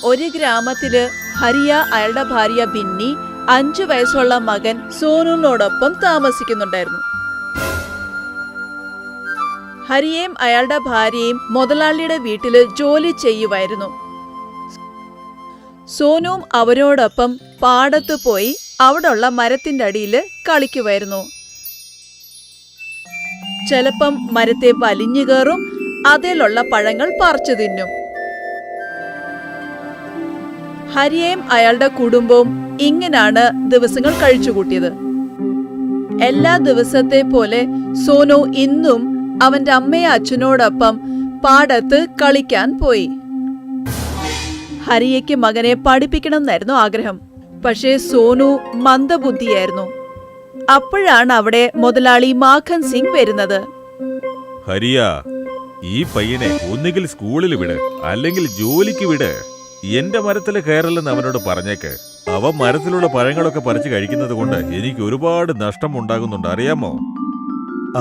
ഒരു ഗ്രാമത്തില് ഹരിയ അയാളുടെ ഭാര്യ ബിന്നി 5 വയസ്സുള്ള മകൻ സോനുവിനോടൊപ്പം താമസിക്കുന്നുണ്ടായിരുന്നു. ഹരിയയും അയാളുടെ ഭാര്യയും മുതലാളിയുടെ വീട്ടില് ജോലി ചെയ്യുമായിരുന്നു. സോനുവും അവരോടൊപ്പം പാടത്ത് പോയി അവിടെയുള്ള മരത്തിന്റെ അടിയിൽ കളിക്കുമായിരുന്നു. ചിലപ്പം മരത്തെ വലിഞ്ഞു കയറും, അതിലുള്ള പഴങ്ങൾ പറിച്ചു തിന്നും. ഹരിയയും അയാളുടെ കുടുംബവും ഇങ്ങനാണ് ദിവസങ്ങൾ കഴിച്ചുകൂട്ടിയത്. എല്ലാ ദിവസത്തെ പോലെ സോനു ഇന്നും അവന്റെ അമ്മയും അച്ഛനോടൊപ്പം പാടത്ത് കളിക്കാൻ പോയി. ഹരിയയ്ക്ക് മകനെ പഠിപ്പിക്കണം എന്നായിരുന്നു ആഗ്രഹം. പക്ഷേ സോനു മന്ദബുദ്ധിയായിരുന്നു. അപ്പോഴാണ് അവിടെ മുതലാളി മാഖൻ സിംഗ് വരുന്നത്. ഹരിയ, ഈ പയ്യനെ ഒന്നുകിൽ സ്കൂളിൽ വിട്, അല്ലെങ്കിൽ ജോലിക്ക് വിട്. എന്റെ മരത്തിൽ കയറല്ലെന്ന് അവനോട് പറഞ്ഞേക്ക്. അവൻ മരത്തിലുള്ള പഴങ്ങളൊക്കെ പറിച്ചു കഴിക്കുന്നത് കൊണ്ട് എനിക്ക് ഒരുപാട് നഷ്ടം ഉണ്ടാകുന്നുണ്ട്, അറിയാമോ?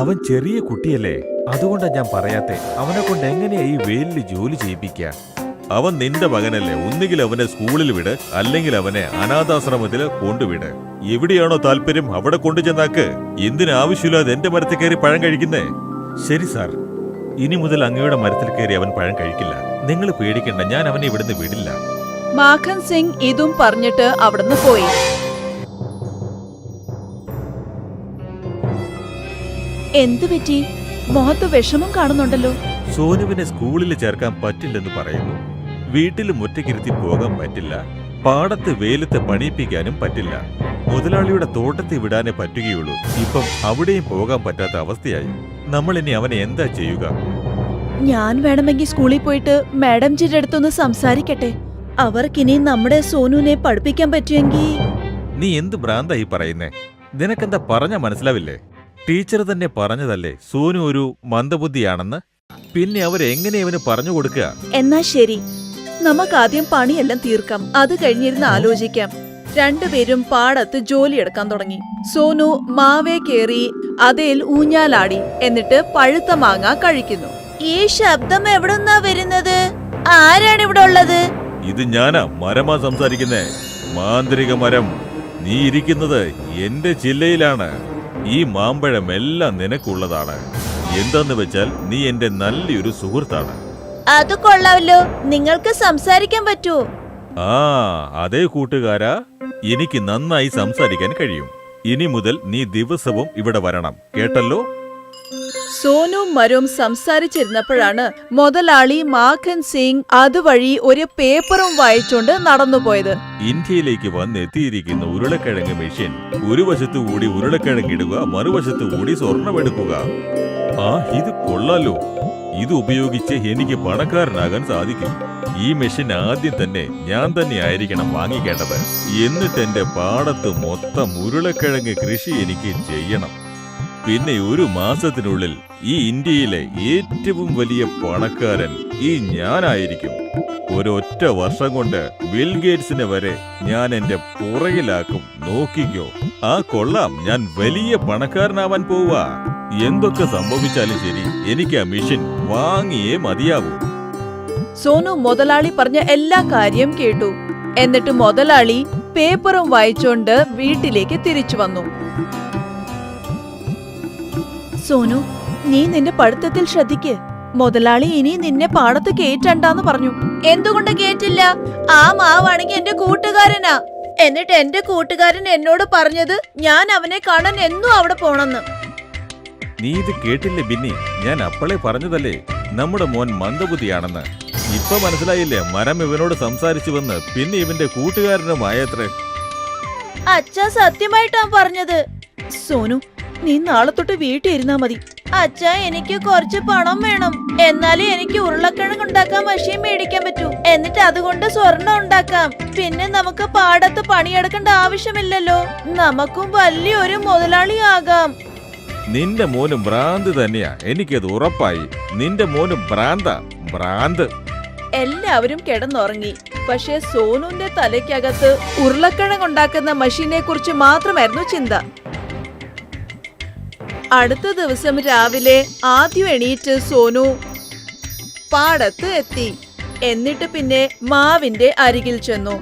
അവൻ ചെറിയ കുട്ടിയല്ലേ, അതുകൊണ്ടാ ഞാൻ പറയാത്തെ. അവനെ കൊണ്ട് എങ്ങനെയാ ഈ വെയിലിൽ ജോലി ചെയ്യിപ്പിക്കുക? അവൻ നിന്റെ മകനല്ലേ, ഒന്നുകിൽ അവനെ സ്കൂളിൽ വിട്, അല്ലെങ്കിൽ അവനെ അനാഥാശ്രമത്തിൽ കൊണ്ടുവിട്. എവിടെയാണോ താല്പര്യം അവിടെ കൊണ്ടുചെന്നാക്ക്. എന്തിനാവശ്യമില്ലാതെ എന്റെ മരത്തിൽ കയറി പഴം കഴിക്കുന്നേ? ശരി സാർ, ഇനി മുതൽ അങ്ങയുടെ മരത്തിൽ കയറി അവൻ പഴം കഴിക്കില്ല. നിങ്ങൾ പേടിക്കണ്ട, ഞാൻ അവനെ ഇവിടുന്ന് വിടില്ല. മാഖൻ സിംഗ് ഇതും പറഞ്ഞിട്ട് അവിടുന്ന് പോയി. എന്തു പറ്റി? മുഖത്ത് വിഷമം കാണുന്നുണ്ടല്ലോ. സോനുവിനെ സ്കൂളിൽ ചേർക്കാൻ പറ്റില്ലെന്ന് പറയുന്നു. വീട്ടിലും ഒറ്റയ്ക്കിരുത്തി പോകാൻ പറ്റില്ല. പാടത്ത് വെയിലത്ത് പണിയിപ്പിക്കാനും പറ്റില്ല. മുതലാളിയുടെ തോട്ടത്തിൽ വിടാനേ പറ്റുകയുള്ളൂ. ഇപ്പം അവിടെയും പോകാൻ പറ്റാത്ത അവസ്ഥയായി. നമ്മൾ ഇനി അവനെ എന്താ ചെയ്യുക? ഞാൻ വേണമെങ്കിൽ സ്കൂളിൽ പോയിട്ട് മാഡം ജിയുടെ അടുത്തൊന്ന് സംസാരിക്കട്ടെ. അവർക്കിനി നമ്മുടെ സോനുവിനെ പഠിപ്പിക്കാൻ പറ്റുമെങ്കിൽ. നീ എന്ത് ഭ്രാന്തായി പറയുന്നേ? നിനക്കെന്താ പറഞ്ഞ മനസ്സിലാവില്ലേ? ടീച്ചർ തന്നെ പറഞ്ഞതല്ലേ സോനു ഒരു മന്ദബുദ്ധിയാണെന്ന്. പിന്നെ അവരെങ്ങനെ അവന് പറഞ്ഞു കൊടുക്കുക? എന്നാ ശരി, നമുക്കാദ്യം പണിയെല്ലാം തീർക്കാം, അത് കഴിഞ്ഞിരുന്ന് ആലോചിക്കാം. രണ്ടുപേരും പാടത്ത് ജോലിയെടുക്കാൻ തുടങ്ങി. സോനു മാവേ കേറി അതേൽ ഊഞ്ഞാലാടി, എന്നിട്ട് പഴുത്ത മാങ്ങ കഴിക്കുന്നു. ഈ ശബ്ദം എവിടുന്നാ വരുന്നത്? ആരാണ് ഇവിടെ ഉള്ളത്? ഇത് ഞാനാ, മരമാ സംസാരിക്കുന്നേ. മാന്ത്രിക മരം, നീ ഇരിക്കുന്നത് എന്റെ ജില്ലയിലാണ്. ഈ മാമ്പഴം എല്ലാം നിനക്കുള്ളതാണ്. എന്താന്ന് വെച്ചാൽ നീ എന്റെ നല്ലൊരു സുഹൃത്താണ്. അത് കൊള്ളാമല്ലോ, നിങ്ങൾക്ക് സംസാരിക്കാൻ പറ്റൂ? ആ അതേ കൂട്ടുകാരാ, എനിക്ക് നന്നായി സംസാരിക്കാൻ കഴിയും. ഇനി മുതൽ നീ ദിവസവും ഇവിടെ വരണം, കേട്ടല്ലോ? സോനു മരവും സംസാരിച്ചിരുന്നപ്പോഴാണ് മുതലാളി മാഖൻ സിംഗ് അതുവഴി ഒരു പേപ്പറും വായിച്ചോണ്ട് നടന്നുപോയത്. ഇന്ത്യയിലേക്ക് വന്നെത്തിയിരിക്കുന്ന ഉരുളക്കിഴങ്ങ് മെഷീൻ. ഒരു വശത്തുകൂടി ഉരുളക്കിഴങ്ങിടുക, മറുവശത്തുകൂടി സ്വർണ്ണമെടുക്കുക. ആ ഇത് കൊള്ളാലോ. ഇത് ഉപയോഗിച്ച് എനിക്ക് പണക്കാരനാകാൻ സാധിക്കും. ഈ മെഷീൻ ആദ്യം തന്നെ ഞാൻ തന്നെ ആയിരിക്കണം വാങ്ങിക്കേണ്ടത്. എന്നിട്ട് എന്റെ പാടത്ത് മൊത്തം ഉരുളക്കിഴങ്ങ് കൃഷി എനിക്ക് ചെയ്യണം. പിന്നെ ഒരു മാസത്തിനുള്ളിൽ ഈ ഇന്ത്യയിലെ ഏറ്റവും വലിയ പണക്കാരൻ ഈ ഞാനായിരിക്കും. ഒരൊറ്റ വർഷം കൊണ്ട് ബിൽ ഗേറ്റ്സിനെ വരെ ഞാൻ എന്റെ പുറകിലാക്കും, നോക്കിക്കോ. ആ കൊള്ളാം, ഞാൻ വലിയ പണക്കാരനാവാൻ പോവാ. എന്തൊക്കെ സംഭവിച്ചാലും ശരി, എനിക്ക് ആ മെഷീൻ വാങ്ങിയേ മതിയാവൂ. സോനു മുതലാളി പറഞ്ഞ എല്ലാ കാര്യം കേട്ടു. എന്നിട്ട് മുതലാളി പേപ്പറും വായിച്ചോണ്ട് വീട്ടിലേക്ക് തിരിച്ചു വന്നു. സോനു, നീ നിന്റെ പഠിത്തത്തിൽ ശ്രദ്ധിക്ക്. മുതലാളി ഇനി നിന്നെ പാടത്ത് കേറ്റണ്ടാന്ന് പറഞ്ഞു. എന്തുകൊണ്ട് കേറ്റില്ല? ആ മാവാണെങ്കിൽ എന്റെ കൂട്ടുകാരനാ. എന്നിട്ട് എന്റെ കൂട്ടുകാരൻ എന്നോട് പറഞ്ഞത് ഞാൻ അവനെ കാണാൻ എന്നും അവിടെ പോണെന്ന്. നീ ഇത് കേട്ടില്ലേ ബിന്നി? ഞാൻ അപ്പളേ പറഞ്ഞതല്ലേ നമ്മുടെ മോൻ മന്ദബുദ്ധിയാണെന്ന്. ഇപ്പൊ മനസ്സിലായില്ലേ മരം ഇവനോട് സംസാരിച്ചുവെന്ന്? പിന്നെ ഇവന്റെ കൂട്ടുകാരനുമായത്രേ. അച്ഛാ, സത്യമായിട്ടാ പറഞ്ഞത്. സോനു, നീ നാളെ തൊട്ട് വീട്ടിൽ ഇരുന്നാ മതി. അച്ഛാ, എനിക്ക് കുറച്ച് പണം വേണം. എന്നാലേ എനിക്ക് ഉരുളക്കിഴങ്ങ് ഉണ്ടാക്കാൻ മെഷീൻ മേടിക്കാൻ പറ്റൂ. എന്നിട്ട് അതുകൊണ്ട് സ്വർണ്ണം ഉണ്ടാക്കാം. പിന്നെ നമുക്ക് പാടത്ത് പണിയെടുക്കേണ്ട ആവശ്യമില്ലല്ലോ. നമുക്കും വലിയൊരു മുതലാളിയാകാം. നിന്റെ മോനും ഭ്രാന്ത് തന്നെയാ, എനിക്കത് ഉറപ്പായി. നിന്റെ മോനും ഭ്രാന്ത്. എല്ലാവരും കിടന്നുറങ്ങി. പക്ഷെ സോനുവിന്റെ തലയ്ക്കകത്ത് ഉരുളക്കിഴങ്ങ് ഉണ്ടാക്കുന്ന മെഷീനെ കുറിച്ച് മാത്രമായിരുന്നു ചിന്ത. അടുത്ത ദിവസം രാവിലെ ആദ്യം എണീറ്റ് സോനു പാടത്ത് എത്തി. എന്നിട്ട് പിന്നെ മാവിന്റെ അരികിൽ ചെന്നു.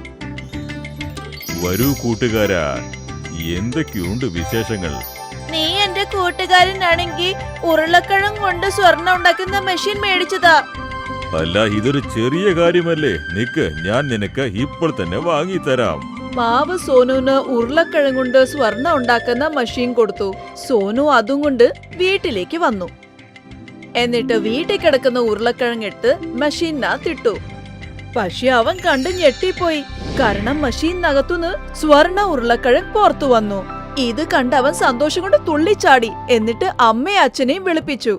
വരൂ കൂട്ടുകാരാ, എന്തൊക്കെയുണ്ട് വിശേഷങ്ങൾ? നീ എന്റെ കൂട്ടുകാരനാണെങ്കിൽ ഉരുളക്കിഴങ്ങ് കൊണ്ട് സ്വർണ്ണം ഉണ്ടാക്കുന്ന മെഷീൻ മേടിച്ചതാ. അല്ല, ഇതൊരു ചെറിയ കാര്യമല്ലേ? നിക്ക്, ഞാൻ നിനക്ക് ഇപ്പോൾ തന്നെ വാങ്ങിത്തരാം. മാവ് സോനുവിന് ഉരുളക്കിഴങ്ങുകൊണ്ട് സ്വർണ്ണം ഉണ്ടാക്കുന്ന മെഷീൻ കൊടുത്തു. സോനു അതും കൊണ്ട് വീട്ടിലേക്ക് വന്നു. എന്നിട്ട് വീട്ടിൽ കിടക്കുന്ന ഉരുളക്കിഴങ്ങിട്ട് മെഷീനകത്തിട്ടു. പക്ഷെ അവൻ കണ്ട് ഞെട്ടിപ്പോയി. കാരണം മെഷീനകത്തുനിന്ന് സ്വർണ്ണ ഉരുളക്കിഴങ്ങ് പുറത്തു വന്നു. ഇത് കണ്ട് അവൻ സന്തോഷം കൊണ്ട് തുള്ളിച്ചാടി. എന്നിട്ട് അമ്മയും അച്ഛനെയും വിളിപ്പിച്ചു.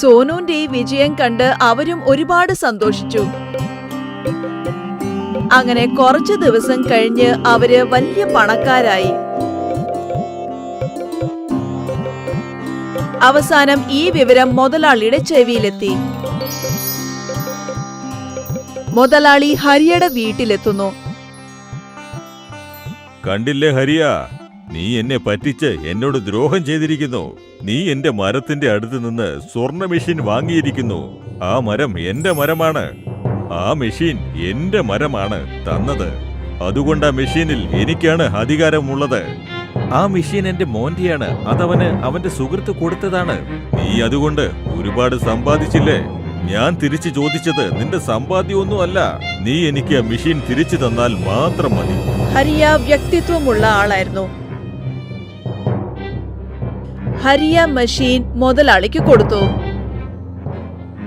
സോനുവിന്റെ ഈ വിജയം കണ്ട് അവരും ഒരുപാട് സന്തോഷിച്ചു. അങ്ങനെ കുറച്ചു ദിവസം കഴിഞ്ഞ് അവര് വലിയ പണക്കാരായി. അവസാനം ഈ വിവരം മുതലാളിയുടെ ചെവിയിലെത്തി. മുതലാളി ഹരിയുടെ വീട്ടിലെത്തുന്നു. കണ്ടില്ലേ ഹരിയ, നീ എന്നെ പറ്റിച്ച് എന്നോട് ദ്രോഹം ചെയ്തിരിക്കുന്നു. നീ എന്റെ മരത്തിന്റെ അടുത്ത് നിന്ന് സ്വർണ്ണ മെഷീൻ വാങ്ങിയിരിക്കുന്നു. ആ മരം എന്റെ മരമാണ്. ആ മെഷീൻ എന്റെ മരമാണ് തന്നത്. അതുകൊണ്ട് ആ മെഷീനിൽ എനിക്കാണ് അധികാരമുള്ളത്. ആ മെഷീൻ എന്റെ മോന്റെയാണ്. അതവന് അവന്റെ സുഹൃത്ത് കൊടുത്തതാണ്. നീ അതുകൊണ്ട് ഒരുപാട് സമ്പാദിച്ചില്ലേ? ഞാൻ തിരിച്ചു ചോദിച്ചത് നിന്റെ സമ്പാദ്യമൊന്നും അല്ല. നീ എനിക്ക് ആ മെഷീൻ തിരിച്ചു തന്നാൽ മാത്രം മതി. ഹരിയ വ്യക്തിത്വമുള്ള ആളായിരുന്നു. ഹരിയ മെഷീൻ മുതലാളിക്ക് കൊടുത്തു.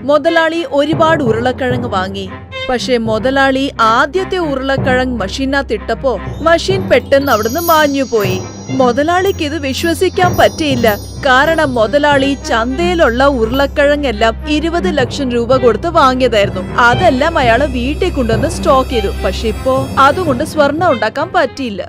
മുതലാളി ഒരുപാട് ഉരുളക്കിഴങ്ങ് വാങ്ങി. പക്ഷെ മുതലാളി ആദ്യത്തെ ഉരുളക്കിഴങ്ങ് മെഷീനകത്തിട്ടപ്പോ മെഷീൻ പെട്ടെന്ന് അവിടുന്ന് മാഞ്ഞുപോയി. മുതലാളിക്ക് ഇത് വിശ്വസിക്കാൻ പറ്റിയില്ല. കാരണം മുതലാളി ചന്തയിലുള്ള ഉരുളക്കിഴങ്ങെല്ലാം 20 ലക്ഷം രൂപ കൊടുത്ത് വാങ്ങിയതായിരുന്നു. അതെല്ലാം അയാള് വീട്ടിൽ കൊണ്ടുവന്ന് സ്റ്റോക്ക് ചെയ്തു. പക്ഷെ ഇപ്പോ അതുകൊണ്ട് സ്വർണ്ണം ഉണ്ടാക്കാൻ പറ്റിയില്ല.